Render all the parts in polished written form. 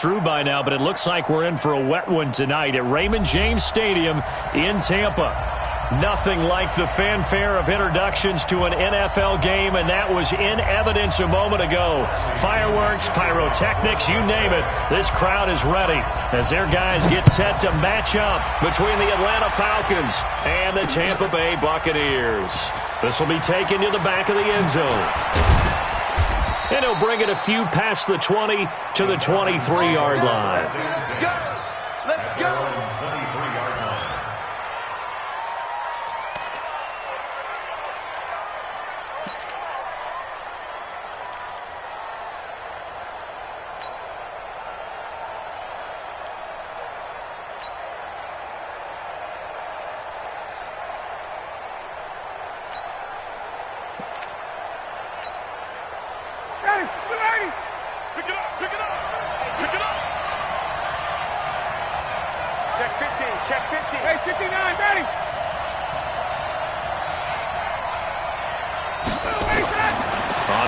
through by now, but it looks like we're in for a wet one tonight at Raymond James Stadium in Tampa. Nothing like the fanfare of introductions to an NFL game, and that was in evidence a moment ago. Fireworks, pyrotechnics, you name it. This crowd is ready as their guys get set to match up between the Atlanta Falcons and the Tampa Bay Buccaneers. This will be taken to the back of the end zone. And he'll bring it a few past the 20 to the 23-yard line. Let's go! Let's go!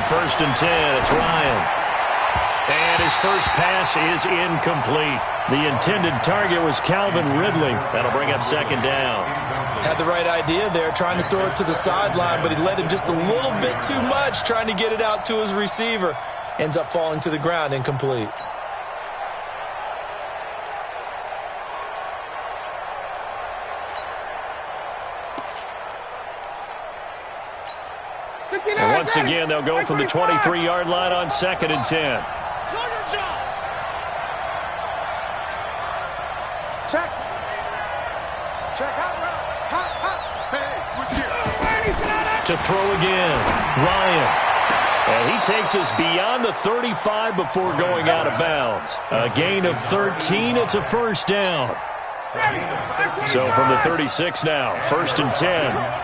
First and 10, it's Ryan. And his first pass is incomplete. The intended target was Calvin Ridley. That'll bring up second down. Had the right idea there, trying to throw it to the sideline, but he led him just a little bit too much, trying to get it out to his receiver. Ends up falling to the ground, incomplete. And once again, they'll go from the 23-yard line on second and 10. Check. Check out. Hey, switch here. To throw again, Ryan. And he takes us beyond the 35 before going out of bounds. A gain of 13, it's a first down. So from the 36 now, first and 10.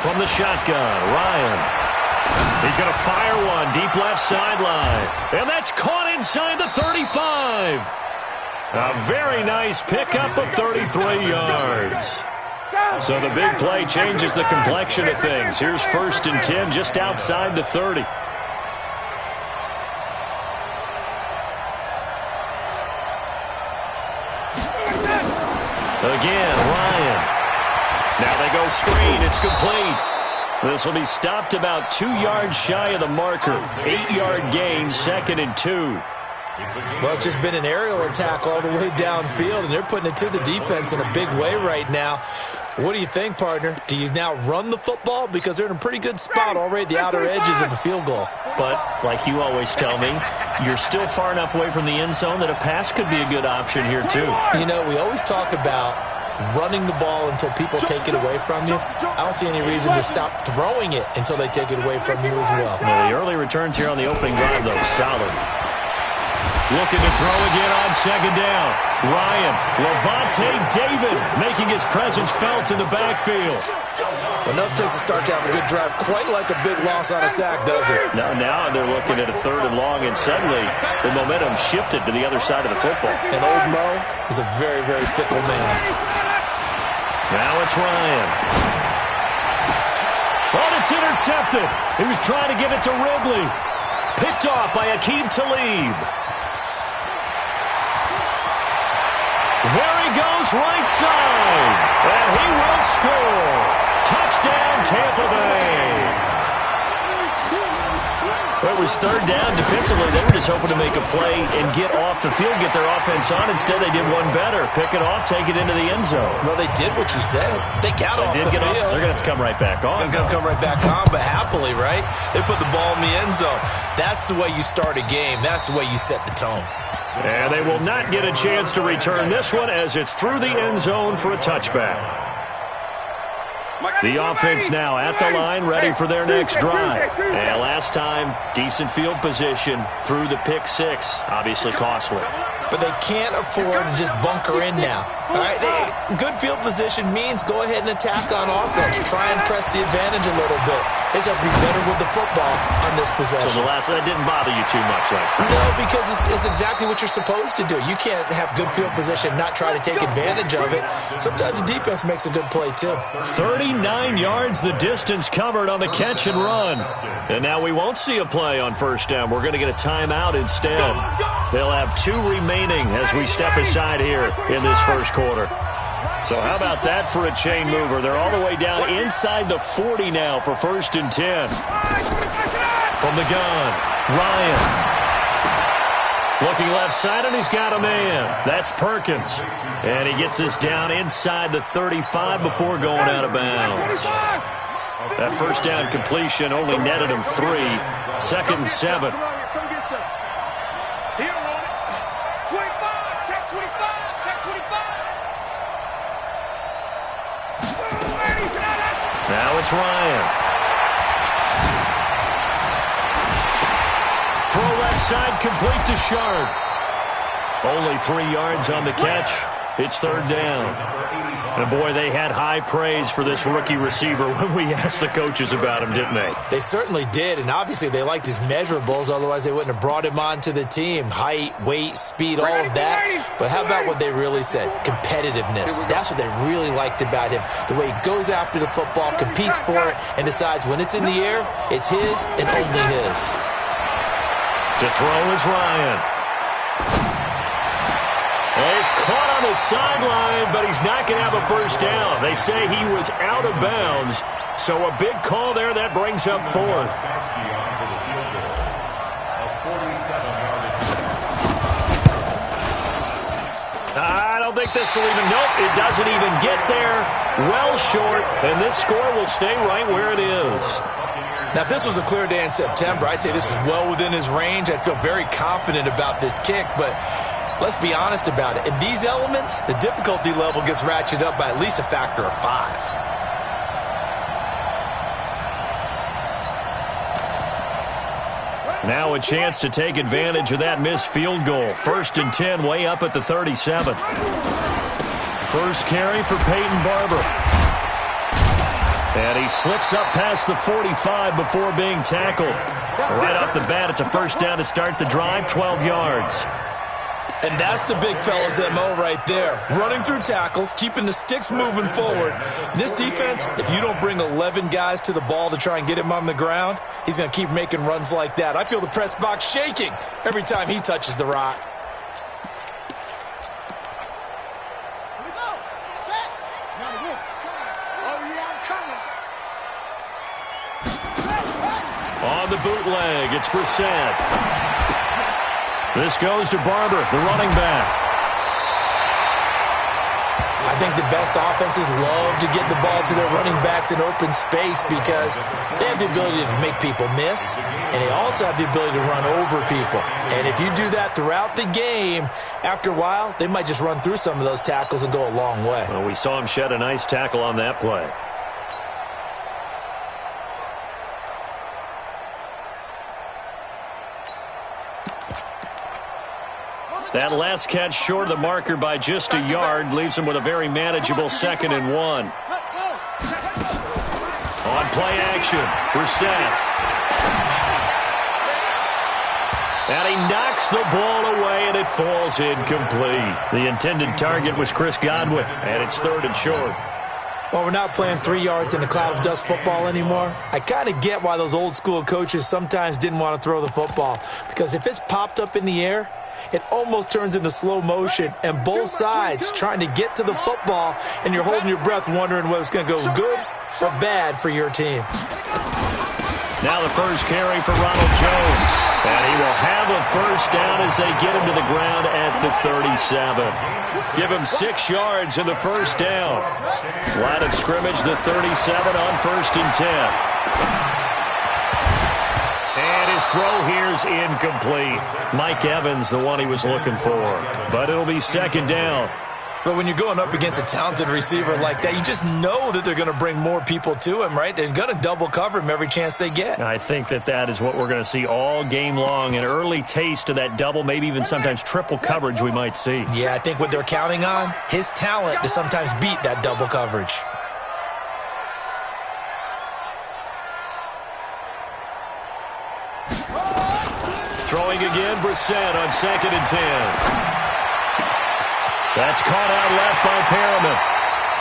From the shotgun, Ryan. He's going to fire one deep left sideline. And that's caught inside the 35. A very nice pickup of 33 yards. So the big play changes the complexion of things. Here's first and 10 just outside the 30. Again, Ryan. Now they go screen. It's complete. This will be stopped about 2 yards shy of the marker. 8-yard gain, second and 2. Well, it's just been an aerial attack all the way downfield, and they're putting it to the defense in a big way right now. What do you think, partner? Do you now run the football? Because they're in a pretty good spot already at the outer edges of the field goal. But, like you always tell me, you're still far enough away from the end zone that a pass could be a good option here, too. You know, we always talk about running the ball until people take it away from you. I don't see any reason to stop throwing it until they take it away from you as well. Well, the early returns here on the opening drive, though, solid. Looking to throw again on second down. Ryan, Levante David making his presence felt in the backfield. Well, nothing takes a start to have a good drive quite like a big loss on a sack, does it? Now they're looking at a third and long, and suddenly the momentum shifted to the other side of the football. And old Mo is a very, very fickle man. Now it's Ryan. Oh, it's intercepted. He was trying to give it to Ridley. Picked off by Aqib Talib. There he goes, right side. And he will score. Touchdown, Tampa Bay. Well, it was third down. Defensively, they were just hoping to make a play and get off the field, get their offense on. Instead, they did one better. Pick it off, take it into the end zone. Well, they did what you said. They got off the field. They're going to have to come right back on. They're going to come right back on, but happily, right? They put the ball in the end zone. That's the way you start a game. That's the way you set the tone. And they will not get a chance to return this one as it's through the end zone for a touchback. Mike. The offense now at the line, ready for their next drive. And last time, decent field position through the pick six. Obviously costly. But they can't afford to just bunker in now. All right, good field position means go ahead and attack on offense. Try and press the advantage a little bit. They just have to be better with the football on this possession. So that didn't bother you too much last time? No, because it's exactly what you're supposed to do. You can't have good field position, not try to take advantage of it. Sometimes the defense makes a good play, too. 39 yards the distance covered on the catch and run. And now we won't see a play on first down. We're going to get a timeout instead. They'll have 2 remaining as we step aside here in this first quarter. So how about that for a chain mover? They're all the way down inside the 40 now for 1st and 10. From the gun, Ryan. Looking left side, and he's got a man. That's Perkins. And he gets us down inside the 35 before going out of bounds. That first down completion only netted him 3. 2nd and 7. Now it's Ryan. Throw left side, complete to Shard. Only 3 yards on the catch. It's 3rd down. And, boy, they had high praise for this rookie receiver when we asked the coaches about him, didn't they? They certainly did, and obviously they liked his measurables. Otherwise, they wouldn't have brought him onto the team. Height, weight, speed, all of that. But how about what they really said? Competitiveness. That's what they really liked about him. The way he goes after the football, competes for it, and decides when it's in the air, it's his and only his. To throw is Ryan. Well, he's caught on the sideline, but he's not going to have a first down. They say he was out of bounds, so a big call there that brings up 4th. I don't think this will even, nope, it doesn't even get there. Well short, and this score will stay right where it is. Now, if this was a clear day in September, I'd say this is well within his range. I'd feel very confident about this kick, but let's be honest about it. In these elements, the difficulty level gets ratcheted up by at least a factor of 5. Now a chance to take advantage of that missed field goal. 1st and 10, way up at the 37. First carry for Peyton Barber. And he slips up past the 45 before being tackled. Right off the bat, it's a first down to start the drive, 12 yards. And that's the big fella's MO right there. Running through tackles, keeping the sticks moving forward. This defense, if you don't bring 11 guys to the ball to try and get him on the ground, he's going to keep making runs like that. I feel the press box shaking every time he touches the rock. On the bootleg, it's Brissett. This goes to Barber, the running back. I think the best offenses love to get the ball to their running backs in open space because they have the ability to make people miss, and they also have the ability to run over people. And if you do that throughout the game, after a while, they might just run through some of those tackles and go a long way. Well, we saw him shed a nice tackle on that play. That last catch short of the marker by just a yard leaves him with a very manageable 2nd and 1. On play action, Brissett. And he knocks the ball away, and it falls incomplete. The intended target was Chris Godwin, and it's 3rd and short. Well, we're not playing 3 yards in a cloud of dust football anymore. I kind of get why those old school coaches sometimes didn't want to throw the football. Because if it's popped up in the air, it almost turns into slow motion, and both sides trying to get to the football, and you're holding your breath wondering whether it's going to go good or bad for your team. Now the first carry for Ronald Jones, and he will have a first down as they get him to the ground at the 37. Give him 6 yards in the first down. Line of scrimmage, the 37 on 1st and 10. And his throw here's incomplete. Mike Evans, the one he was looking for. But it'll be 2nd down. But when you're going up against a talented receiver like that, you just know that they're going to bring more people to him, right? They're going to double cover him every chance they get. I think that is what we're going to see all game long, an early taste of that double, maybe even sometimes triple coverage we might see. Yeah, I think what they're counting on, his talent to sometimes beat that double coverage. Throwing again, Brissett on 2nd and 10. That's caught out left by Perriman.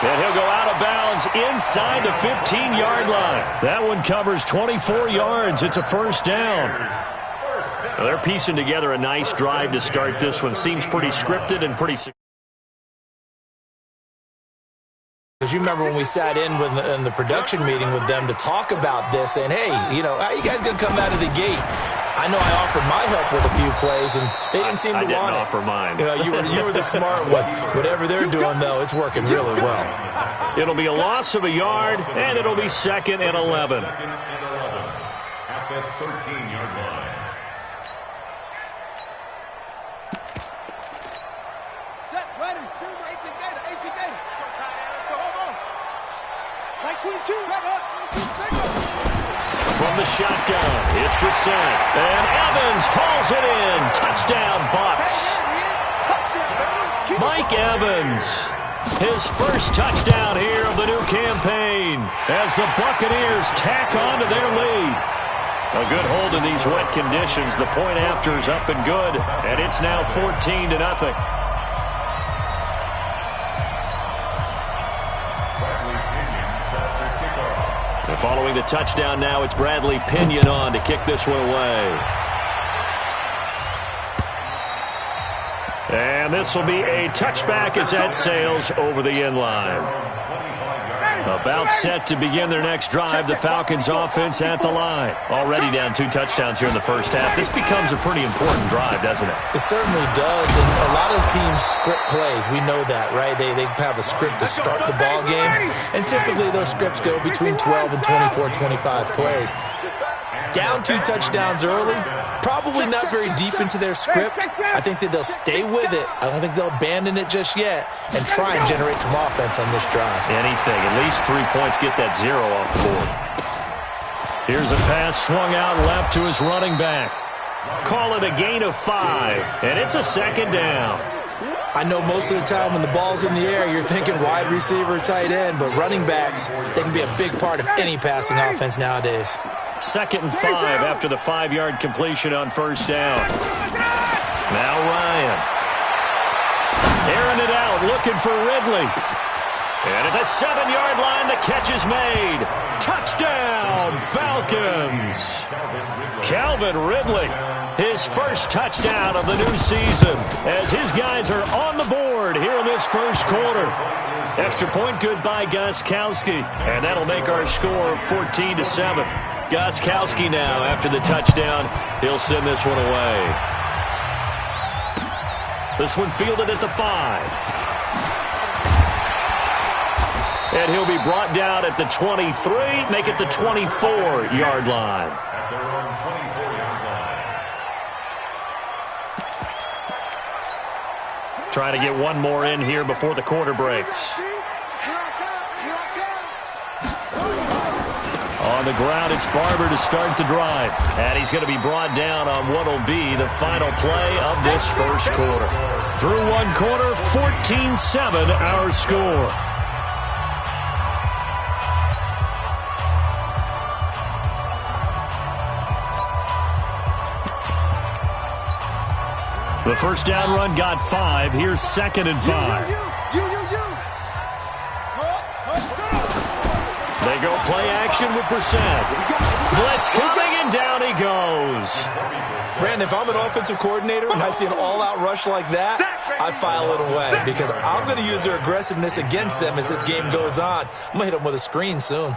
And he'll go out of bounds inside the 15-yard line. That one covers 24 yards. It's a first down. Well, they're piecing together a nice drive to start this one. Seems pretty scripted and pretty... Because you remember when we sat in the production meeting with them to talk about this, and hey, you know, how you guys going to come out of the gate? I know I offered my help with a few plays, and they didn't seem to want it. I didn't offer mine. You know, you were the smart one. Whatever they're doing, though, it's working really well. It'll be a loss of a yard, and it'll be 2nd and 11. At the 13-yard line. Set, ready. 18 Gator, 18 Gator. Hold on. Like 22. Set up. From the shotgun, it's Brissett. And Evans calls it in. Touchdown, Bucs. Mike Evans, his first touchdown here of the new campaign as the Buccaneers tack on to their lead. A good hold in these wet conditions. The point after is up and good, and it's now 14-0. Following the touchdown now, it's Bradley Pinion on to kick this one away. And this will be a touchback as that sails over the end line. About set to begin their next drive, the Falcons offense at the line. Already down 2 touchdowns here in the first half. This becomes a pretty important drive, doesn't it? It certainly does, and a lot of teams script plays. We know that, right? They have a script to start the ball game, and typically those scripts go between 12 and 24, 25 plays. Down 2 touchdowns early, probably not very deep into their script. I think that they'll stay with it. I don't think they'll abandon it just yet and try and generate some offense on this drive. Anything, at least 3 points, get that 0 off the board. Here's a pass swung out left to his running back. Call it a gain of 5, and it's a 2nd down. I know most of the time when the ball's in the air, you're thinking wide receiver, tight end, but running backs, they can be a big part of any passing offense nowadays. 2nd and 5 after the 5-yard completion on first down. Now Ryan. Airing it out, looking for Ridley. And at the 7-yard line, the catch is made. Touchdown, Falcons. Calvin Ridley, his first touchdown of the new season as his guys are on the board here in this first quarter. Extra point good by Gostkowski, and that'll make our score 14-7. Gostkowski now, after the touchdown, he'll send this one away. This one fielded at the 5. And he'll be brought down at the 23, make it the 24-yard line. At their own 24-yard line. Trying to get one more in here before the quarter breaks. On the ground, it's Barber to start the drive. And he's going to be brought down on what will be the final play of this first quarter. Through one quarter, 14-7 our score. The first down run got 5. Here's 2nd and 5. They go play action with Brissett. Blitz coming, and down he goes. Brandon, if I'm an offensive coordinator and I see an all-out rush like that, I file it away because I'm going to use their aggressiveness against them as this game goes on. I'm going to hit them with a screen soon.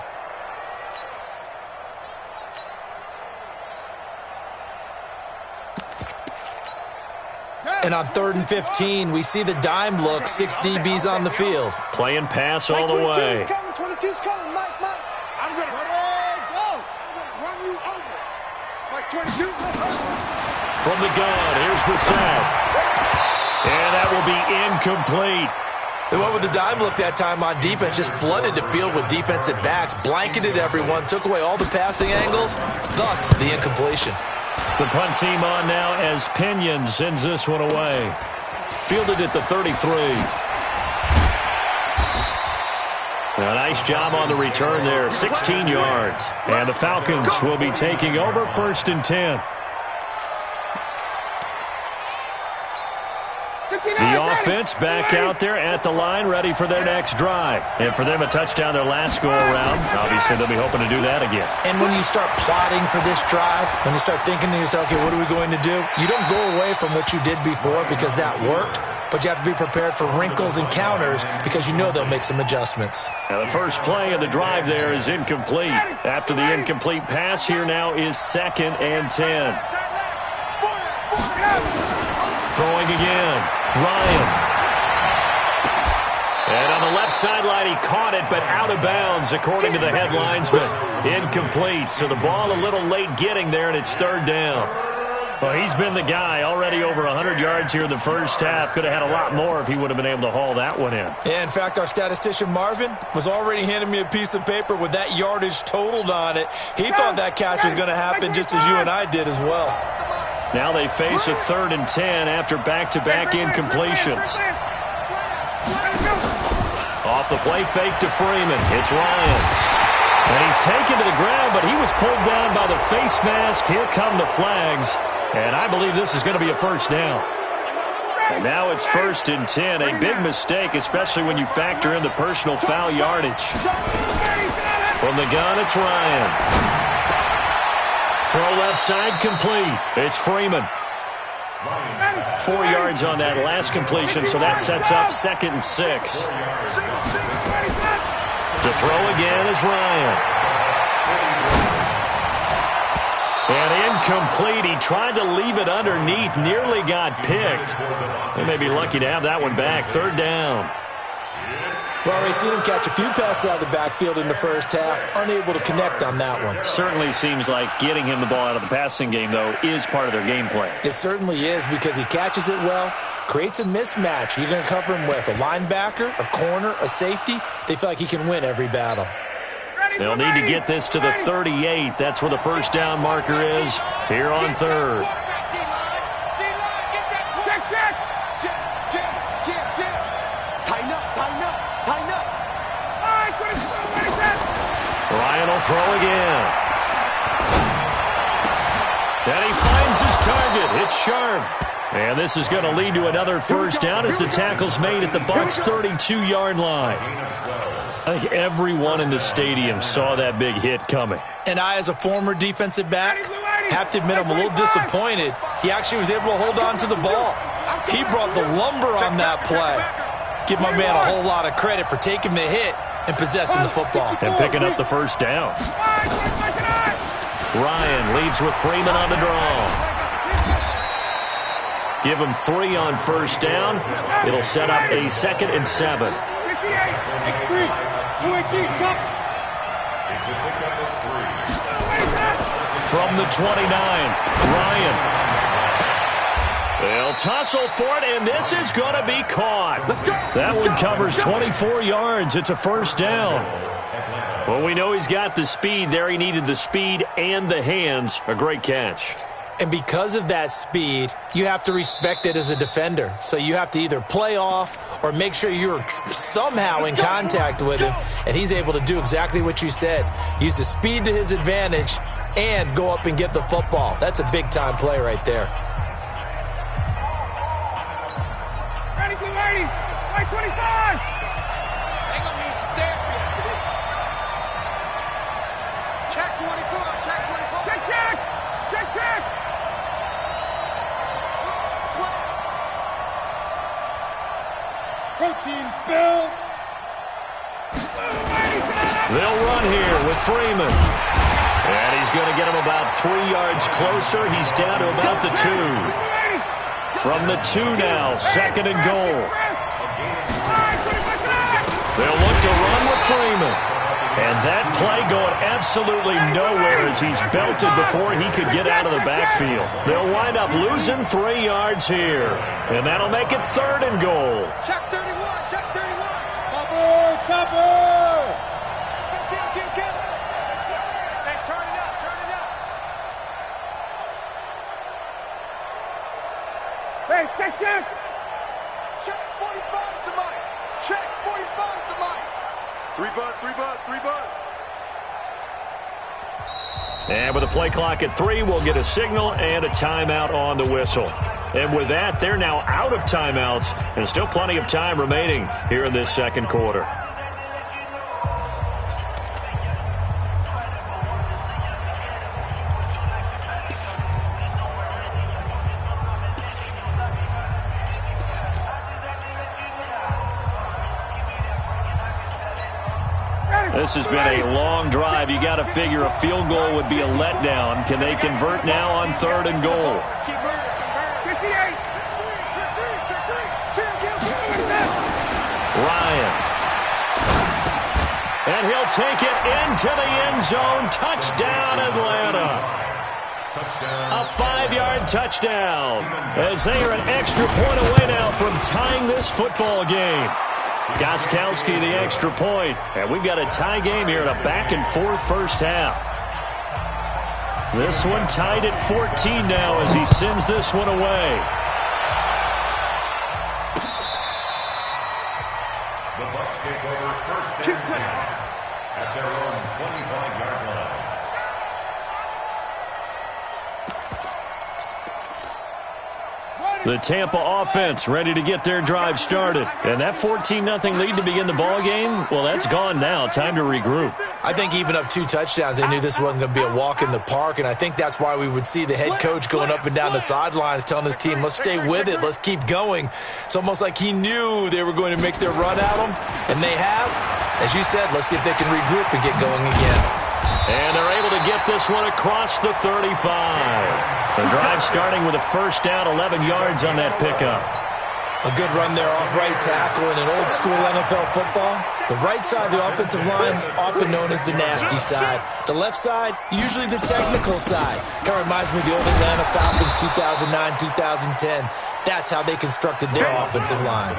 And on 3rd and 15, we see the dime look, 6 DBs on the field. Playing pass all the way. 22's coming, Mike. I'm going to run you over. Mike 22. From the gun, here's Brissett. And that will be incomplete. They went with the dime look that time on defense, just flooded the field with defensive backs, blanketed everyone, took away all the passing angles, thus the incompletion. The punt team on now as Pinion sends this one away. Fielded at the 33. A nice job on the return there, 16 yards. And the Falcons will be taking over 1st and 10. The offense back out there at the line, ready for their next drive. And for them, a touchdown their last go-around. Obviously, they'll be hoping to do that again. And when you start plotting for this drive, when you start thinking to yourself, okay, what are we going to do? You don't go away from what you did before because that worked, but you have to be prepared for wrinkles and counters because you know they'll make some adjustments. Now, the first play of the drive there is incomplete. After the incomplete pass, here now is 2nd and 10. Throwing again, Ryan. And on the left sideline, he caught it, but out of bounds, according to the headlinesman. Incomplete, so the ball a little late getting there, and it's 3rd down. Well, he's been the guy, already over 100 yards here in the first half. Could have had a lot more if he would have been able to haul that one in. Yeah, in fact, our statistician Marvin was already handing me a piece of paper with that yardage totaled on it. He thought that catch was going to happen just as you and I did as well. Now they face a 3rd and 10 after back-to-back incompletions. Off the play fake to Freeman. It's Ryan. And he's taken to the ground, but he was pulled down by the face mask. Here come the flags. And I believe this is going to be a 1st down. And now it's 1st and 10. A big mistake, especially when you factor in the personal foul yardage. From the gun, it's Ryan. Throw left side complete. It's Freeman. 4 yards on that last completion, so that sets up 2nd and 6. To throw again is Ryan. And incomplete. He tried to leave it underneath, nearly got picked. They may be lucky to have that one back. 3rd down. Well, we've seen him catch a few passes out of the backfield in the first half, unable to connect on that one. Certainly seems like getting him the ball out of the passing game, though, is part of their game plan. It certainly is because he catches it well, creates a mismatch. You're going to cover him with a linebacker, a corner, a safety. They feel like he can win every battle. They'll need to get this to the 38. That's where the 1st down marker is here on 3rd. Ryan will throw again. And he finds his target. It's Sharp. And this is going to lead to another 1st down as the tackle's made at the Bucs' 32-yard line. I think everyone in the stadium saw that big hit coming. And I, as a former defensive back, have to admit I'm a little disappointed. He actually was able to hold on to the ball. He brought the lumber on that play. Give my man a whole lot of credit for taking the hit and possessing the football. And picking up the 1st down. Ryan leaves with Freeman on the draw. Give him 3 on 1st down. It'll set up a 2nd and 7. From the 29, Ryan. They'll tussle for it, and this is going to be caught. That one covers 24 yards. It's a 1st down. Well, we know he's got the speed there. He needed the speed and the hands. A great catch. And because of that speed, you have to respect it as a defender. So you have to either play off or make sure you're somehow in contact with him. And he's able to do exactly what you said. Use the speed to his advantage and go up and get the football. That's a big-time play right there. Ready, right 25. They're going to need some therapy after this. Check 24, check 24. Check. Swag. Protein spill. They'll run here with Freeman. And he's going to get him about 3 yards closer. He's down to about the 2. From the 2 now, 2nd and goal. They'll look to run with Freeman. And that play going absolutely nowhere as he's belted before he could get out of the backfield. They'll wind up losing 3 yards here. And that'll make it 3rd and goal. Check 31, check 31. Check. Check 45 to Mike. Check 45 to Mike. 3 bud, 3 bud, 3 bud. And with the play clock at 3, we'll get a signal and a timeout on the whistle. And with that, they're now out of timeouts, and still plenty of time remaining here in this second quarter. This has been a long drive. You got to figure a field goal would be a letdown. Can they convert now on 3rd and goal? Ryan. And he'll take it into the end zone. Touchdown, Atlanta. A 5-yard touchdown, as they are an extra point away now from tying this football game. Gostkowski the extra point, and we've got a tie game here in a back-and-forth first half. This one tied at 14 now as he sends this one away. The Bucs take over first and 10 at their own 25-yard line. The Tampa offense ready to get their drive started. And that 14-0 lead to begin the ball game, well, that's gone now. Time to regroup. I think even up 2 touchdowns, they knew this wasn't going to be a walk in the park, and I think that's why we would see the head coach going up and down the sidelines telling his team, let's stay with it, let's keep going. It's almost like he knew they were going to make their run at him, and they have. As you said, let's see if they can regroup and get going again. And they're able to get this one across the 35. The drive starting with a first down, 11 yards on that pickup. A good run there off right tackle in an old-school NFL football. The right side of the offensive line, often known as the nasty side. The left side, usually the technical side. Kind of reminds me of the old Atlanta Falcons 2009-2010. That's how they constructed their offensive line.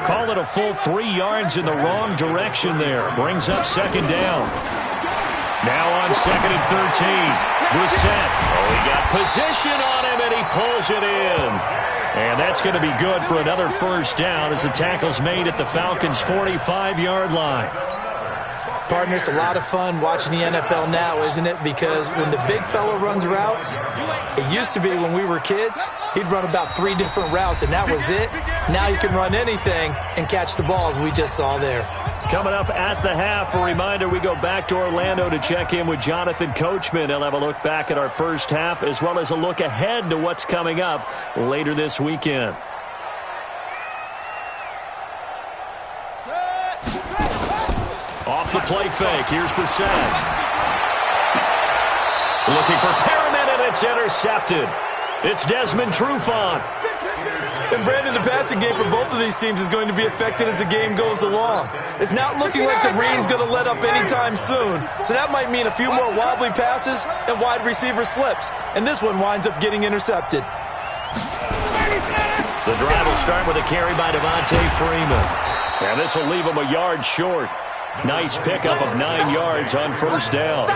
Call it a full 3 yards in the wrong direction there. Brings up second down. Now on 2nd and 13. Brissett. Oh, he got position on him, and he pulls it in. And that's going to be good for another first down as the tackle's made at the Falcons' 45-yard line. Partner, it's a lot of fun watching the NFL now, isn't it? Because when the big fella runs routes, it used to be when we were kids, he'd run about 3 different routes, and that was it. Now you can run anything and catch the balls we just saw there. Coming up at the half, a reminder, we go back to Orlando to check in with Jonathan Coachman. He'll have a look back at our first half as well as a look ahead to what's coming up later this weekend. Off the play fake, here's Brissett. Looking for Perriman, and it's intercepted. It's Desmond Trufant. And Brandon, the passing game for both of these teams is going to be affected as the game goes along. It's not looking like the rain's going to let up anytime soon. So that might mean a few more wobbly passes and wide receiver slips. And this one winds up getting intercepted. The drive will start with a carry by Devontae Freeman. And this will leave him a yard short. Nice pickup of 9 yards on first down.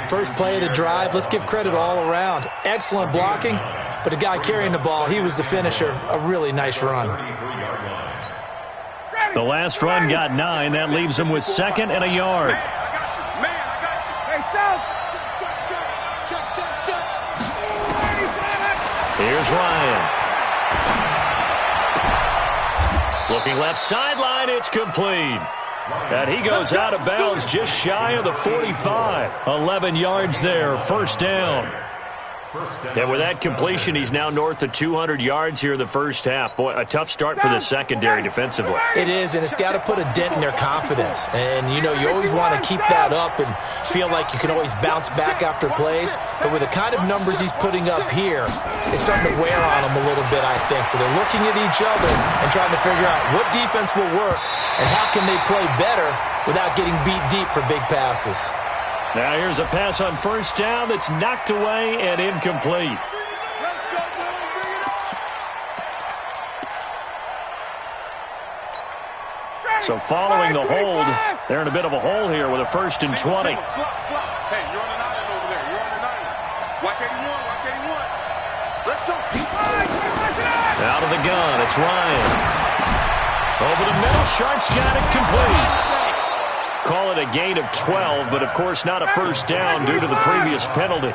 First play of the drive, let's give credit all around. Excellent blocking, but the guy carrying the ball, he was the finisher. A really nice run. The last run got 9. That leaves him with 2nd and a yard. Here's Ryan. Looking left sideline, it's complete. And he goes out of bounds just shy of the 45. 11 yards there, first down. And with that completion, he's now north of 200 yards here in the first half. Boy, a tough start for the secondary defensively. It is, and it's got to put a dent in their confidence. And, you know, you always want to keep that up and feel like you can always bounce back after plays. But with the kind of numbers he's putting up here, it's starting to wear on them a little bit, I think. So they're looking at each other and trying to figure out what defense will work and how can they play better without getting beat deep for big passes. Now here's a pass on first down that's knocked away and incomplete. So following the hold, they're in a bit of a hole here with a 1st and 20. Hey, you're on an island over there. You're on an island. Watch 81. Watch 81. Let's go. Now Out of the gun, it's Ryan. Over the middle, Sharp's got it complete. Call it a gain of 12, but of course not a first down due to the previous penalty.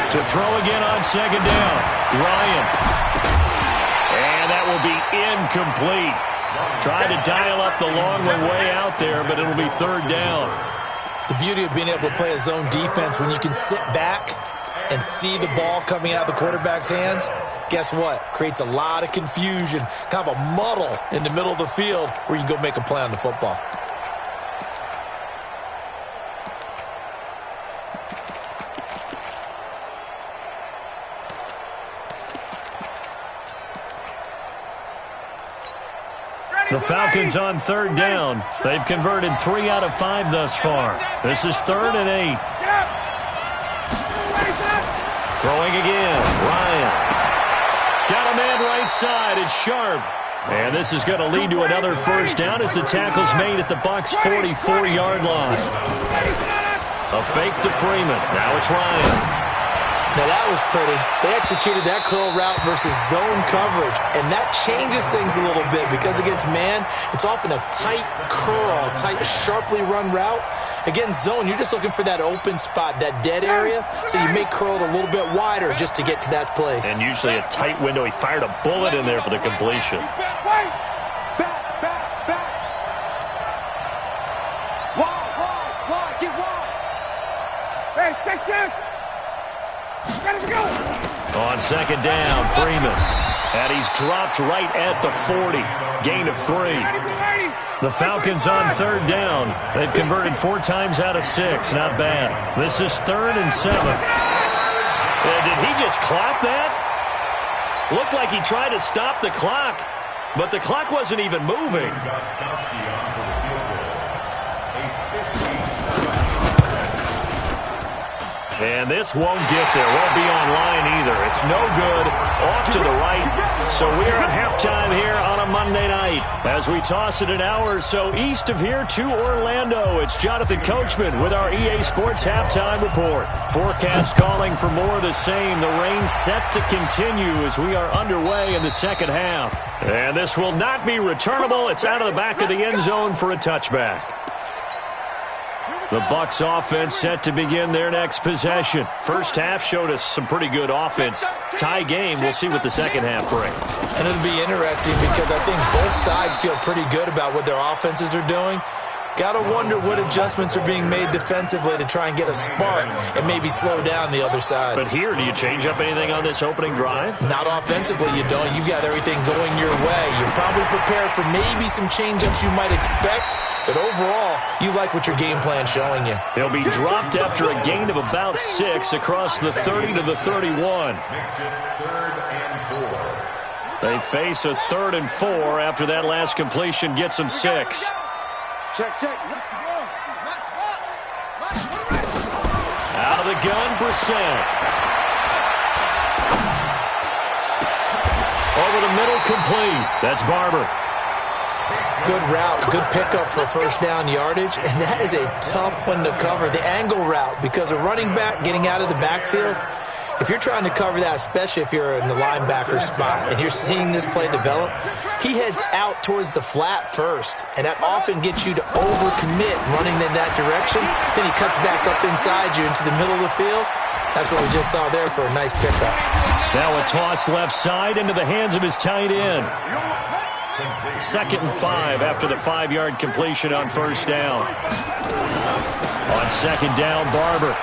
To throw again on second down, Ryan. And that will be incomplete. Tried to dial up the long way out there, but it'll be third down. The beauty of being able to play a zone defense when you can sit back and see the ball coming out of the quarterback's hands, guess what? Creates a lot of confusion, kind of a muddle in the middle of the field where you can go make a play on the football. The Falcons on third down. They've converted 3 out of 5 thus far. This is 3rd and 8. Throwing again, Ryan. Got a man right side, it's Sharp. And this is going to lead to another first down as the tackle's made at the Bucs' 44-yard line. A fake to Freeman. Now it's Ryan. Now that was pretty. They executed that curl route versus zone coverage, and that changes things a little bit because against man, it's often a tight curl, tight, sharply run route. Against zone, you're just looking for that open spot, that dead area, so you may curl it a little bit wider just to get to that place. And usually a tight window. He fired a bullet in there for the completion. Wide, get wide. Hey, check. On second down, Freeman. And he's dropped right at the 40. Gain of 3. The Falcons on third down. They've converted 4 times out of 6. Not bad. This is 3rd and 7. Did he just clock that? Looked like he tried to stop the clock, but the clock wasn't even moving. And this won't get there. Won't be online either. It's no good. Off to the right. So we're at halftime here on a Monday night. As we toss it an hour or so east of here to Orlando, it's Jonathan Coachman with our EA Sports Halftime Report. Forecast calling for more of the same. The rain set to continue as we are underway in the second half. And this will not be returnable. It's out of the back of the end zone for a touchback. The Bucs offense set to begin their next possession. First half showed us some pretty good offense. Tie game. We'll see what the second half brings. And it'll be interesting because I think both sides feel pretty good about what their offenses are doing. Got to wonder what adjustments are being made defensively to try and get a spark and maybe slow down the other side. But here, do you change up anything on this opening drive? Not offensively, you don't. You got everything going your way. You're probably prepared for maybe some change-ups you might expect, but overall, you like what your game plan's showing you. He'll be dropped after a gain of about 6 across the 30 to the 31. They face a 3rd and 4 after that last completion gets them 6. Check. Out of the gun, Brissett. Over the middle, complete. That's Barber. Good route, good pickup for first down yardage, and that is a tough one to cover. The angle route, because a running back getting out of the backfield, if you're trying to cover that, especially if you're in the linebacker spot and you're seeing this play develop, he heads out towards the flat first, and that often gets you to overcommit running in that direction. Then he cuts back up inside you into the middle of the field. That's what we just saw there for a nice pickup. Now a toss left side into the hands of his tight end. 2nd and 5 after the 5-yard completion on first down. On second down, Barber.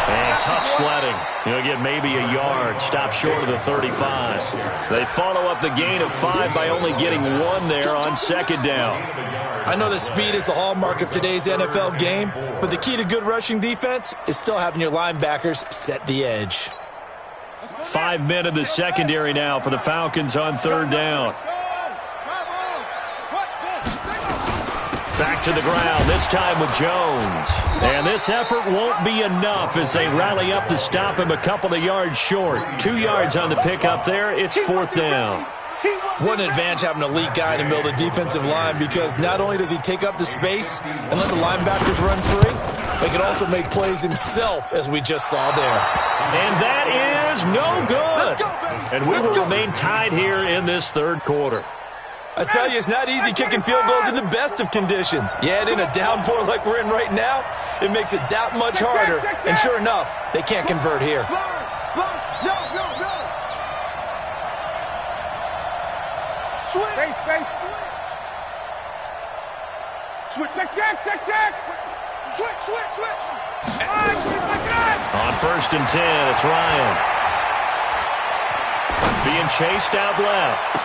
And tough sledding. He'll get maybe a yard. Stop short of the 35. They follow up the gain of 5 by only getting 1 there on second down. I know that speed is the hallmark of today's NFL game, but the key to good rushing defense is still having your linebackers set the edge. 5 men in the secondary now for the Falcons on third down. Back to the ground, this time with Jones. And this effort won't be enough as they rally up to stop him a couple of yards short. 2 yards on the pickup there. It's 4th down. What an advantage having an elite guy in the middle of the defensive line, because not only does he take up the space and let the linebackers run free, he can also make plays himself, as we just saw there. And that is no good. And we will remain tied here in this third quarter. I tell you, it's not easy kicking field goals in the best of conditions. Yet in a downpour like we're in right now, it makes it that much harder. And sure enough, they can't convert here. Switch. On 1st and 10, it's Ryan. Being chased out left.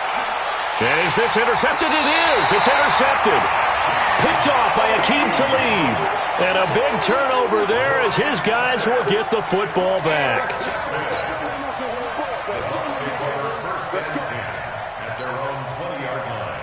And is this intercepted? It is. It's intercepted. Picked off by Akeem Talib. And a big turnover there as his guys will get the football back. At their own 20-yard line.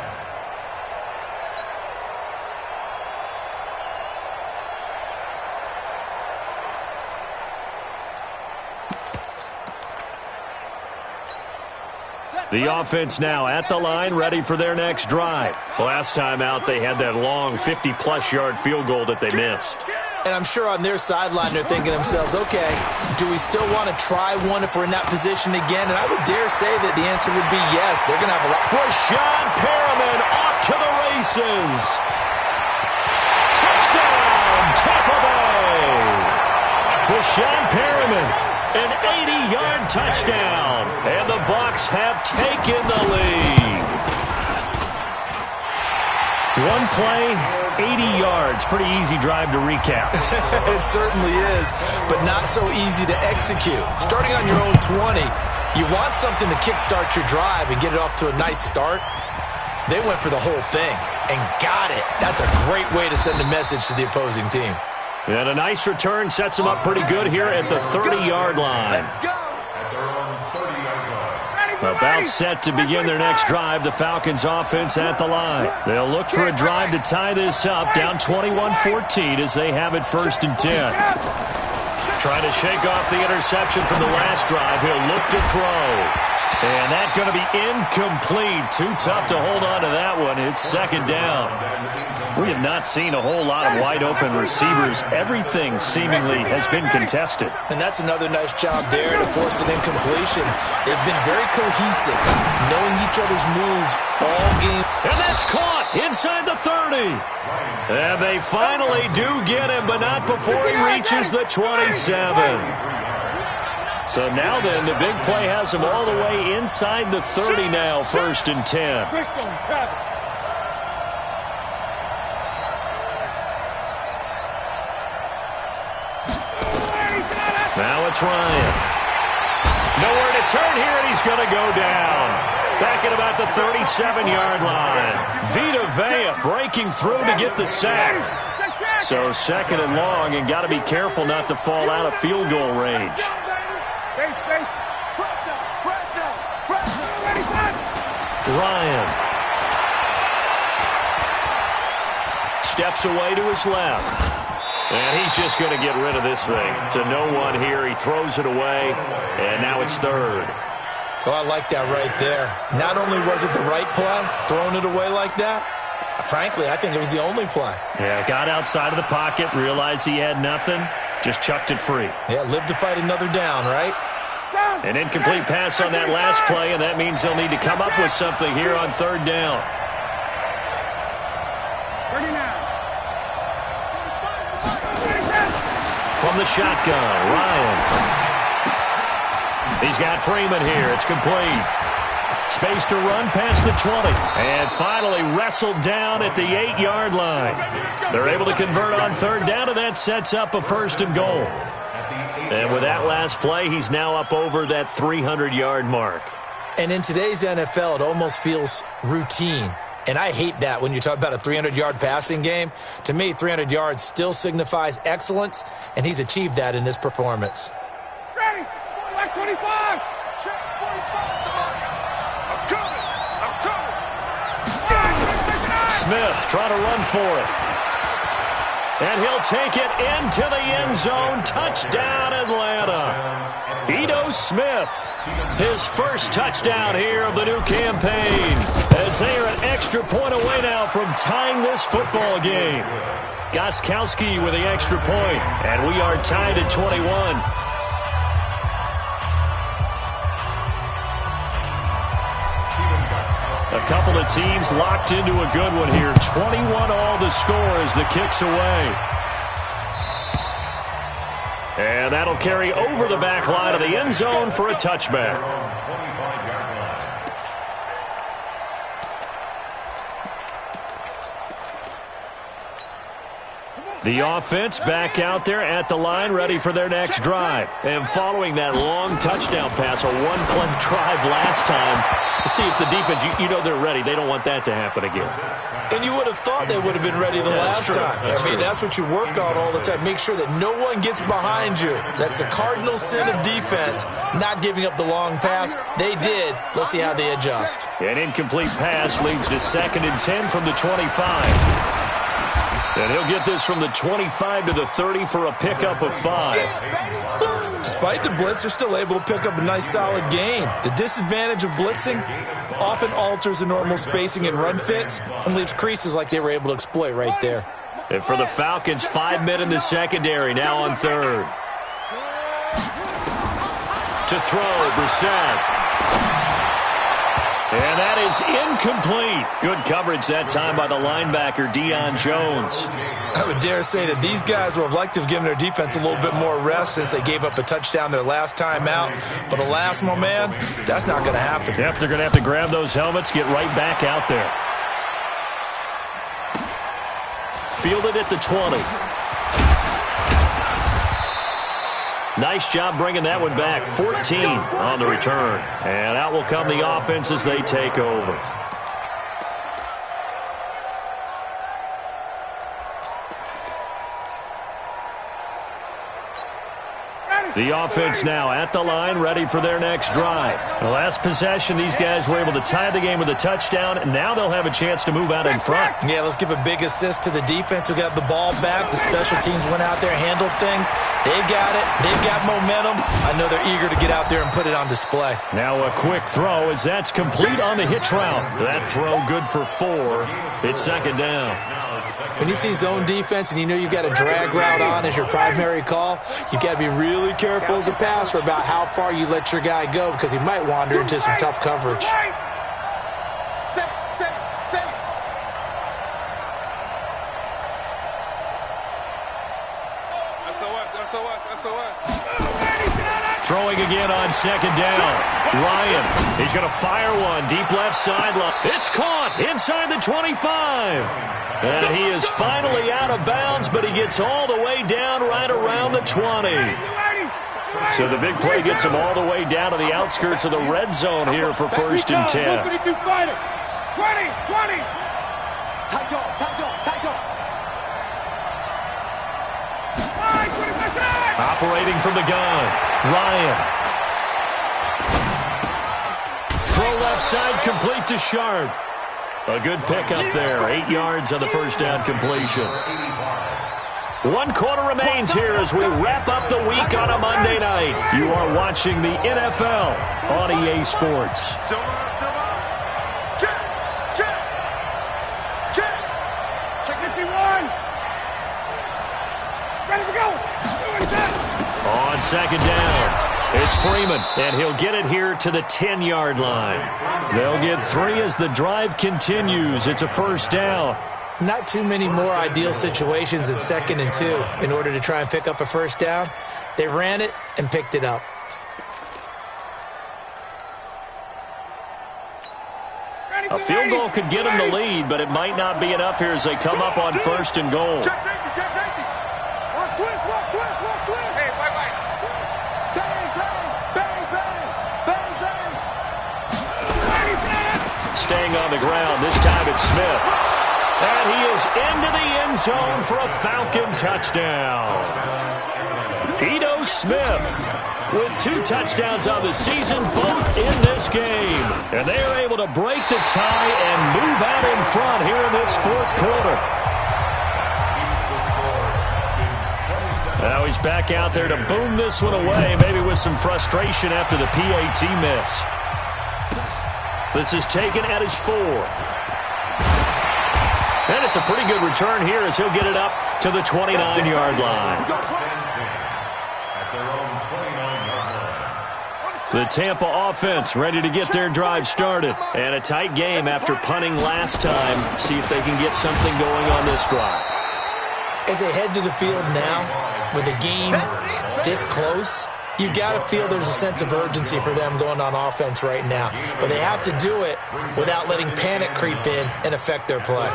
The offense now at the line, ready for their next drive. Last time out, they had that long 50-plus yard field goal that they missed. And I'm sure on their sideline they're thinking to themselves, okay, do we still want to try one if we're in that position again? And I would dare say that the answer would be yes. They're going to have a lot. Rashawn Perriman off to the races. Touchdown, Tampa Bay. Rashawn Perriman, an 80-yard touchdown. And the Bucs have taken the lead. One play, 80 yards. Pretty easy drive to recap. It certainly is, but not so easy to execute. Starting on your own 20, you want something to kickstart your drive and get it off to a nice start. They went for the whole thing and got it. That's a great way to send a message to the opposing team. And a nice return sets them up pretty good here at the 30-yard line. About set to begin their next drive, the Falcons offense at the line. They'll look for a drive to tie this up, down 21-14 as they have it 1st and 10. Trying to shake off the interception from the last drive. He'll look to throw. And that's going to be incomplete. Too tough to hold on to that one. It's 2nd down. We have not seen a whole lot of wide-open receivers. Everything seemingly has been contested. And that's another nice job there to force an incompletion. They've been very cohesive, knowing each other's moves all game. And that's caught inside the 30. And they finally do get him, but not before he reaches the 27. So now then, the big play has him all the way inside the 30 now, 1st and 10. Now it's Ryan. Nowhere to turn here, and he's going to go down. Back at about the 37-yard line. Vita Vea breaking through to get the sack. So 2nd and long, and got to be careful not to fall out of field goal range. Ryan steps away to his left. And he's just going to get rid of this thing. To no one here. He throws it away, and now it's 3rd. Oh, I like that right there. Not only was it the right play, throwing it away like that, frankly, I think it was the only play. Yeah, got outside of the pocket, realized he had nothing, just chucked it free. Yeah, live to fight another down, right? An incomplete pass on that last play, and that means they'll need to come up with something here on 3rd down. From the shotgun, Ryan. He's got Freeman here. It's complete. Space to run past the 20. And finally wrestled down at the 8-yard line. They're able to convert on 3rd down, and that sets up a 1st and goal. And with that last play, he's now up over that 300-yard mark. And in today's NFL, it almost feels routine. And I hate that when you talk about a 300-yard passing game. To me, 300 yards still signifies excellence, and he's achieved that in this performance. Ready? Like 25. Check 45. I'm coming. Smith trying to run for it. And he'll take it into the end zone. Touchdown, Atlanta. Ito Smith, his first touchdown here of the new campaign, as they are an extra point away now from tying this football game. Gostkowski with the extra point, and we are tied at 21. A couple of teams locked into a good one here. 21 all the score as the kick's away. And that'll carry over the back line of the end zone for a touchback. The offense back out there at the line, ready for their next drive. And following that long touchdown pass, a one-play drive last time, to see if the defense, you know they're ready. They don't want that to happen again. And you would have thought they would have been ready the last time. That's what you work on all the time. Make sure that no one gets behind you. That's the cardinal sin of defense, not giving up the long pass. They did. Let's see how they adjust. An incomplete pass leads to 2nd and 10 from the 25. And he'll get this from the 25 to the 30 for a pickup of 5. Despite the blitz, they're still able to pick up a nice, solid gain. The disadvantage of blitzing often alters the normal spacing and run fits and leaves creases like they were able to exploit right there. And for the Falcons, 5 men in the secondary, now on 3rd. To throw, Brissett. And that is incomplete. Good coverage that time by the linebacker, Deion Jones. I would dare say that these guys would have liked to have given their defense a little bit more rest since they gave up a touchdown their last time out. But alas, my man, that's not going to happen. Yep, they're going to have to grab those helmets, get right back out there. Fielded at the 20. Nice job bringing that one back. 14 on the return. And out will come the offense as they take over. The offense now at the line, ready for their next drive. The last possession, these guys were able to tie the game with a touchdown, and now they'll have a chance to move out in front. Yeah, let's give a big assist to the defense who got the ball back. The special teams went out there, handled things. They've got it. They've got momentum. I know they're eager to get out there and put it on display. Now a quick throw as that's complete on the hitch route. That throw good for 4. It's 2nd down. When you see zone defense and you know you've got a drag route on as your primary call, you've got to be really careful as a passer about how far you let your guy go because he might wander into some tough coverage. Throwing again on 2nd down. Ryan, he's going to fire one. Deep left sideline. It's caught inside the 25. And he is finally out of bounds, but he gets all the way down right around the 20. So the big play gets him all the way down to the outskirts of the red zone here for 1st and 10. 20. Operating from the gun, Ryan. Throw left side, complete to Sharp. A good pickup there, 8 yards on the first down completion. 1 quarter remains here as we wrap up the week on a Monday night. You are watching the NFL on EA Sports. Check 51. Ready to go. On 2nd down, it's Freeman, and he'll get it here to the 10-yard line. They'll get 3 as the drive continues. It's a 1st down. Not too many more ideal situations at 2nd and 2 in order to try and pick up a 1st down. They ran it and picked it up. A field goal could get them the lead, but it might not be enough here as they come up on 1st and goal. Check safety. Twist. Hey, bye. Bang. Staying on the ground, this time it's Smith. And he is into the end zone for a Falcon touchdown. Ito Smith with 2 touchdowns on the season, both in this game. And they are able to break the tie and move out in front here in this 4th quarter. Now he's back out there to boom this one away, maybe with some frustration after the PAT miss. This is taken at his 4. And it's a pretty good return here as he'll get it up to the 29-yard line. The Tampa offense ready to get their drive started. And a tight game after punting last time. See if they can get something going on this drive. As they head to the field now, with the game this close, you've got to feel there's a sense of urgency for them going on offense right now. But they have to do it without letting panic creep in and affect their play.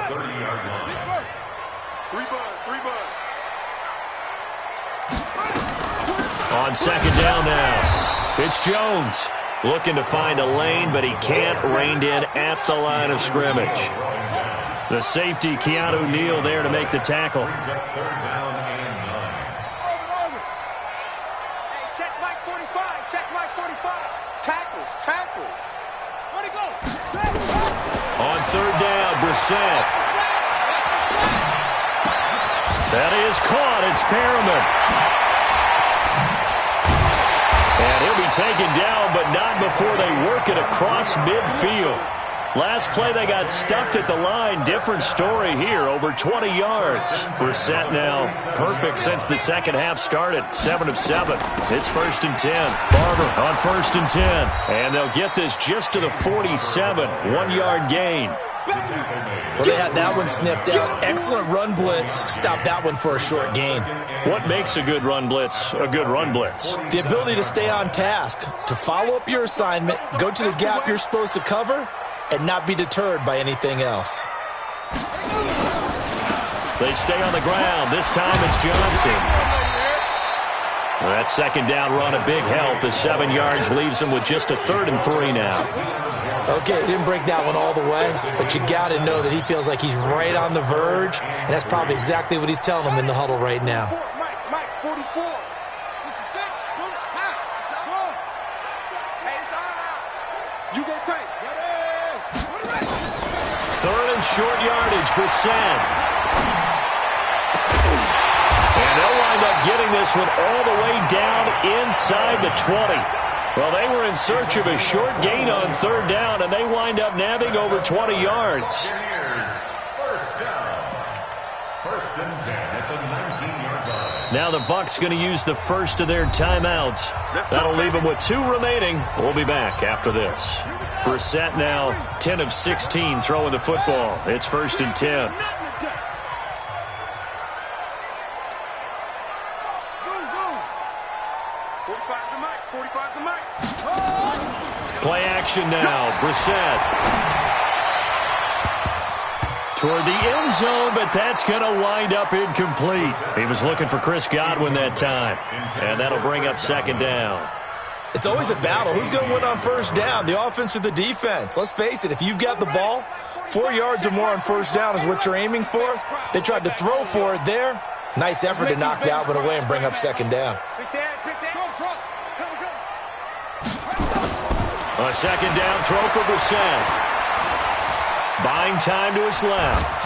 On second down now. It's Jones looking to find a lane, but he can't. Reined in at the line of scrimmage. The safety, Keanu Neal, there to make the tackle. Hey, check Mike 45. Check Mike 45. Tackles. Where'd he go? On third down, Brissett. That is caught. It's Perriman. And he'll be taken down, but not before they work it across midfield. Last play, they got stuffed at the line. Different story here, over 20 yards. Brissett now perfect since the second half started. 7 of 7. It's 1st and 10. Barber on 1st and 10. And they'll get this just to the 47. 1-yard gain. Well, they had that one sniffed out. Excellent run blitz. Stopped that one for a short gain. What makes a good run blitz a good run blitz? The ability to stay on task, to follow up your assignment, go to the gap you're supposed to cover, and not be deterred by anything else. They stay on the ground. This time it's Johnson. That second down run a big help as 7 yards leaves him with just a 3rd and 3 now. Okay, he didn't break that one all the way, but you got to know that he feels like he's right on the verge, and that's probably exactly what he's telling them in the huddle right now. Mike 44. 66. Hey, it's all out. You go tight. Ready. 3rd and short yardage, Brissett. And they'll wind up getting this one all the way down inside the 20. Well, they were in search of a short gain on 3rd down, and they wind up nabbing over 20 yards. First down. 1st and 10 at the 19-yard line. Now the Bucs going to use the first of their timeouts. That'll leave them with 2 remaining. We'll be back after this. Brissett now 10 of 16 throwing the football. It's 1st and 10. Play action now. Brissett. Toward the end zone, but that's going to wind up incomplete. He was looking for Chris Godwin that time. And that'll bring up 2nd down. It's always a battle. Who's going to win on 1st down, the offense or the defense? Let's face it, if you've got the ball, 4 yards or more on 1st down is what you're aiming for. They tried to throw for it there. Nice effort to knock that one away and bring up 2nd down. A 2nd down throw for Brissett. Buying time to his left.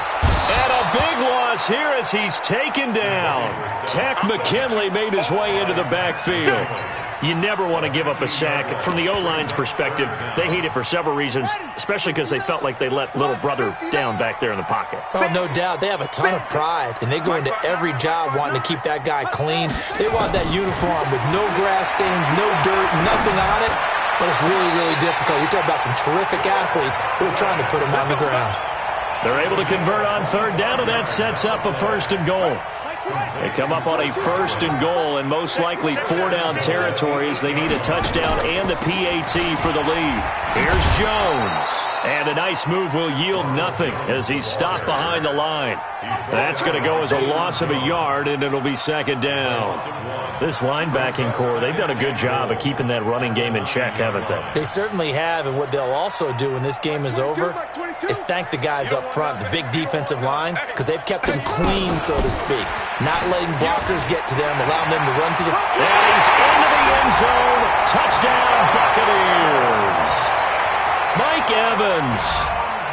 And a big loss here as he's taken down. Tack McKinley made his way into the backfield. You never want to give up a sack. From the O-line's perspective, they hate it for several reasons, especially because they felt like they let little brother down back there in the pocket. Oh, no doubt. They have a ton of pride, and they go into every job wanting to keep that guy clean. They want that uniform with no grass stains, no dirt, nothing on it. But it's really, really difficult. You're talking about some terrific athletes who are trying to put him on the ground. They're able to convert on 3rd down, and that sets up a 1st and goal. They come up on a 1st and goal, and most likely 4-down territory as they need a touchdown and a PAT for the lead. Here's Jones. And a nice move will yield nothing as he's stopped behind the line. That's going to go as a loss of a yard, and it'll be 2nd down. This linebacking core, they've done a good job of keeping that running game in check, haven't they? They certainly have, and what they'll also do when this game is over is thank the guys up front, the big defensive line, because they've kept them clean, so to speak. Not letting blockers get to them, allowing them to run to the... And he's into the end zone. Touchdown, Buccaneers. Mike Evans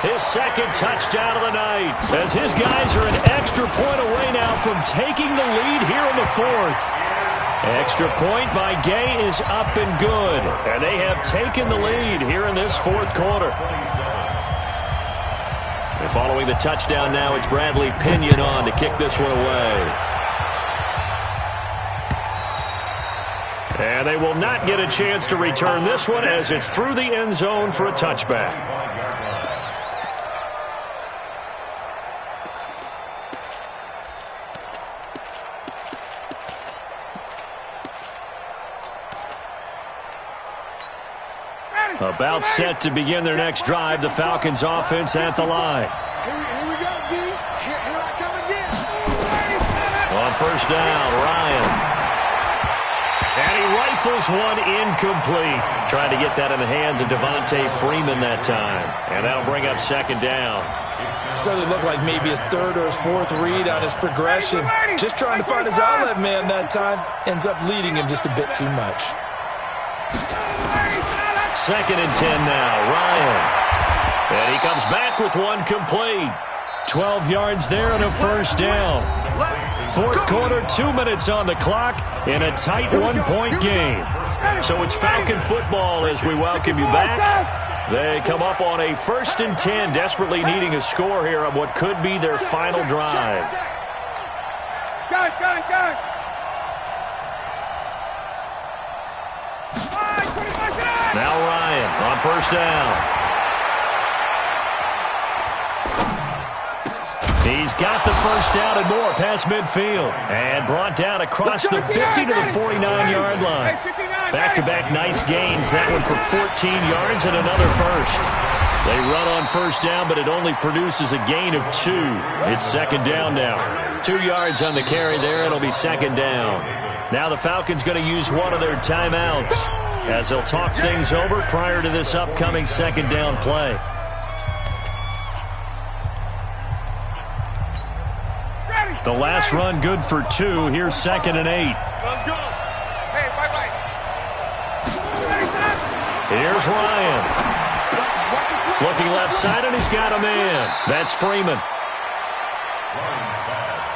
His second touchdown of the night, as his guys are an extra point away now from taking the lead here in the fourth. Extra point by Gay is up and good, and they have taken the lead here in this fourth quarter. And following the touchdown now, it's Bradley Pinion on to kick this one away. And they will not get a chance to return this one as it's through the end zone for a touchback. About set to begin their next drive, the Falcons offense at the line. Here we go, D. Here I come again. On first down, Ryan. And he rifles one incomplete. Trying to get that in the hands of Devontae Freeman that time. And that'll bring up second down. So it looked like maybe his third or his fourth read on his progression. Just trying to find his outlet man that time. Ends up leading him just a bit too much. Second and 10 now, Ryan. And he comes back with one complete. 12 yards there and a first down. Fourth quarter, 2 minutes on the clock in a tight one-point game. So it's Falcon football as we welcome you back. They come up on a 1st and 10, desperately needing a score here on what could be their final drive. Go. Now Ryan on first down. He's got the first down and more past midfield. And brought down across the 50 to the 49-yard line. Back-to-back nice gains. That one for 14 yards and another first. They run on first down, but it only produces a gain of 2. It's second down now. 2 yards on the carry there. It'll be second down. Now the Falcons going to use one of their timeouts as they'll talk things over prior to this upcoming second down play. The last run good for 2. Here's second and 8. Let's go. Hey, bye-bye. Here's Ryan. Looking left side, and he's got a man. That's Freeman. Ryan's pass.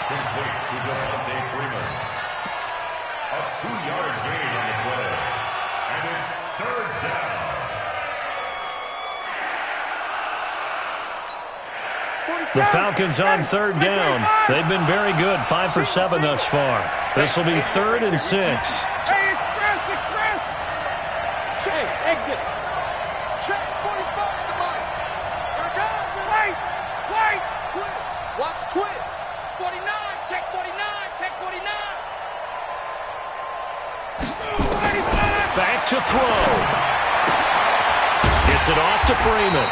Complete to Devontae Freeman. A 2-yard gain on the play. And it's third down. The Falcons on third down. They've been very good, 5 for 7 thus far. This will be 3rd and 6. Hey, express. Hey, exit. Check 45 to Mike. Here it comes. Wait. Twitch. Watch Twitch. 49. Check 49. Check 49. Back to throw. Gets it off to Freeman.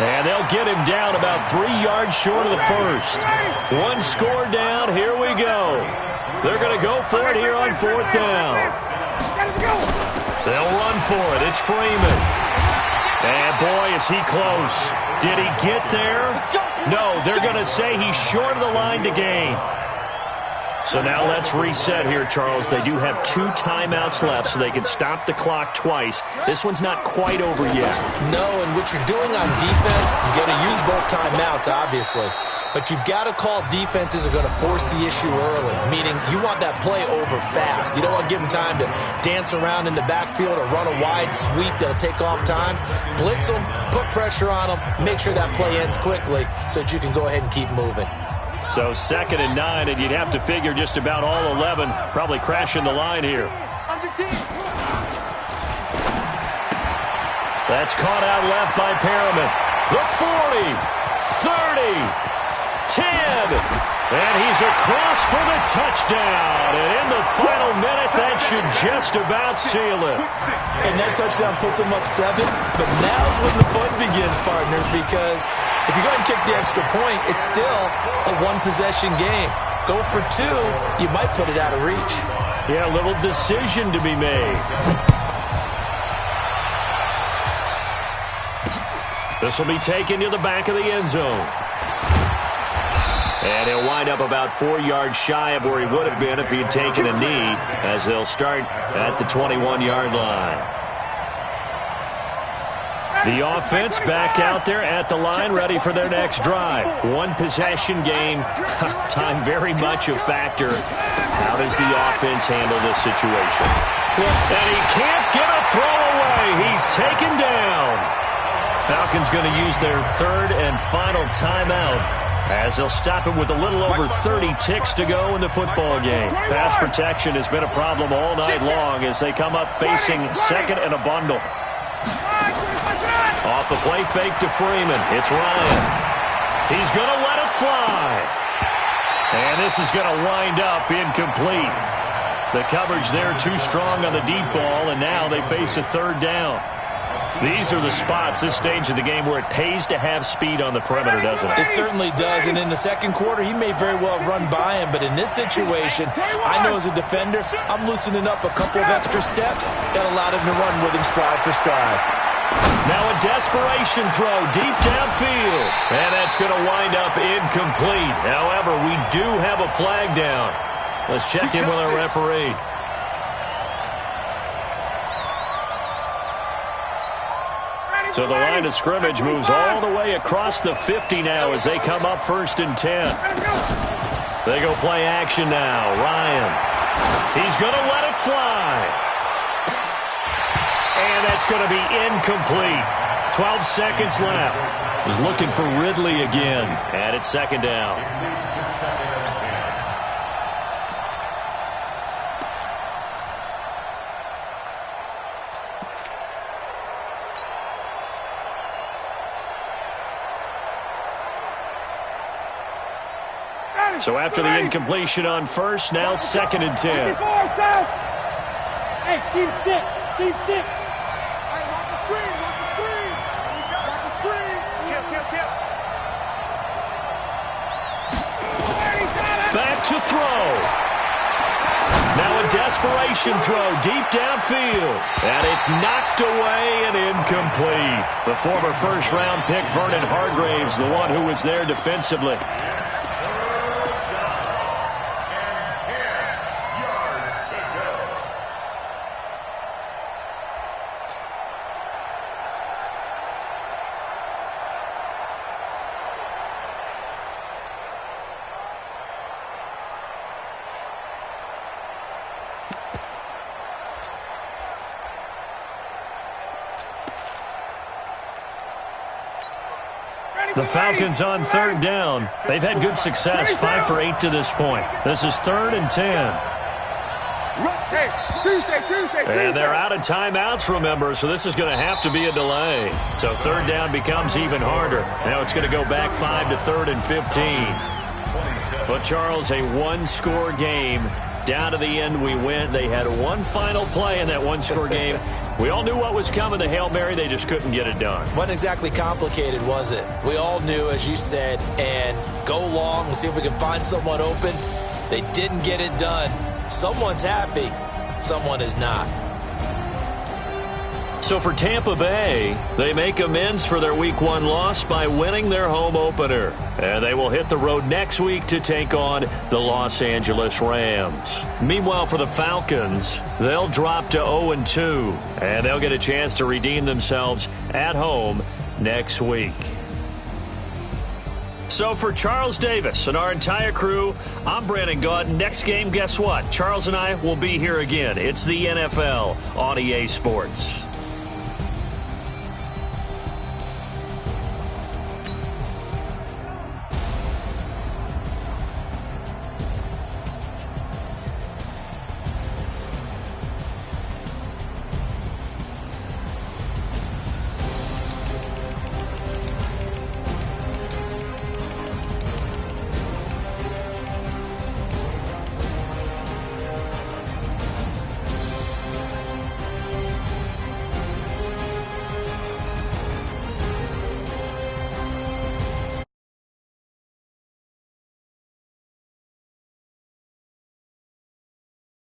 And they'll get him down about 3 yards short of the first. One score down. Here we go. They're going to go for it here on fourth down. They'll run for it. It's Freeman. And boy, is he close. Did he get there? No, they're going to say he's short of the line to gain. So now let's reset here, Charles. They do have 2 timeouts left, so they can stop the clock twice. This one's not quite over yet. No, and what you're doing on defense, you're going to use both timeouts, obviously. But you've got to call defenses are going to force the issue early, meaning you want that play over fast. You don't want to give them time to dance around in the backfield or run a wide sweep that'll take off time. Blitz them, put pressure on them, make sure that play ends quickly so that you can go ahead and keep moving. So 2nd and 9, and you'd have to figure just about all 11 probably crashing the line here. That's caught out left by Perriman. The 40, 30, 10, and he's across for the touchdown. And in the final minute, that should just about seal it. And that touchdown puts him up 7, but now's when the fun begins, partner, because if you go ahead and kick the extra point, it's still a one-possession game. Go for 2, you might put it out of reach. Yeah, a little decision to be made. This will be taken to the back of the end zone. And he'll wind up about 4 yards shy of where he would have been if he had taken a knee, as they'll start at the 21-yard line. The offense back out there at the line, ready for their next drive. One possession game. Time very much a factor. How does the offense handle this situation? And he can't get a throw away. He's taken down. Falcons going to use their third and final timeout as they'll stop it with a little over 30 ticks to go in the football game. Pass protection has been a problem all night long as they come up facing second and a bundle. Off the play fake to Freeman. It's Ryan. He's going to let it fly. And this is going to wind up incomplete. The coverage there too strong on the deep ball, and now they face a third down. These are the spots, this stage of the game, where it pays to have speed on the perimeter, doesn't it? It certainly does, and in the second quarter, he may very well run by him, but in this situation, I know as a defender, I'm loosening up a couple of extra steps that allowed him to run with him stride for stride. Now a desperation throw deep downfield, and that's going to wind up incomplete. However, we do have a flag down. Let's check in with our referee. So the line of scrimmage moves all the way across the 50 now as they come up 1st and 10. They go play action now. Ryan. He's going to let it fly. And that's going to be incomplete. 12 seconds left. He's looking for Ridley again. And it's second down. So after the incompletion on first, now 2nd and 10. Hey, team 6. Team 6. Hey, watch the screen. Watch the screen. Watch the screen. Kill. Back to throw. Now a desperation throw deep downfield. And it's knocked away and incomplete. The former first-round pick, Vernon Hargreaves, the one who was there defensively. The Falcons on 3rd down. They've had good success, 5 for 8 to this point. This is 3rd and 10. And they're out of timeouts, remember, so this is going to have to be a delay. So 3rd down becomes even harder. Now it's going to go back 5 to 3rd and 15. But, Charles, a one-score game. Down to the end we went. They had one final play in that one-score game. We all knew what was coming, the Hail Mary. They just couldn't get it done. Wasn't exactly complicated, was it? We all knew, as you said, and go long and see if we can find someone open. They didn't get it done. Someone's happy. Someone is not. So for Tampa Bay, they make amends for their Week 1 loss by winning their home opener. And they will hit the road next week to take on the Los Angeles Rams. Meanwhile, for the Falcons, they'll drop to 0-2. And they'll get a chance to redeem themselves at home next week. So for Charles Davis and our entire crew, I'm Brandon Gaud. Next game, guess what? Charles and I will be here again. It's the NFL on EA Sports.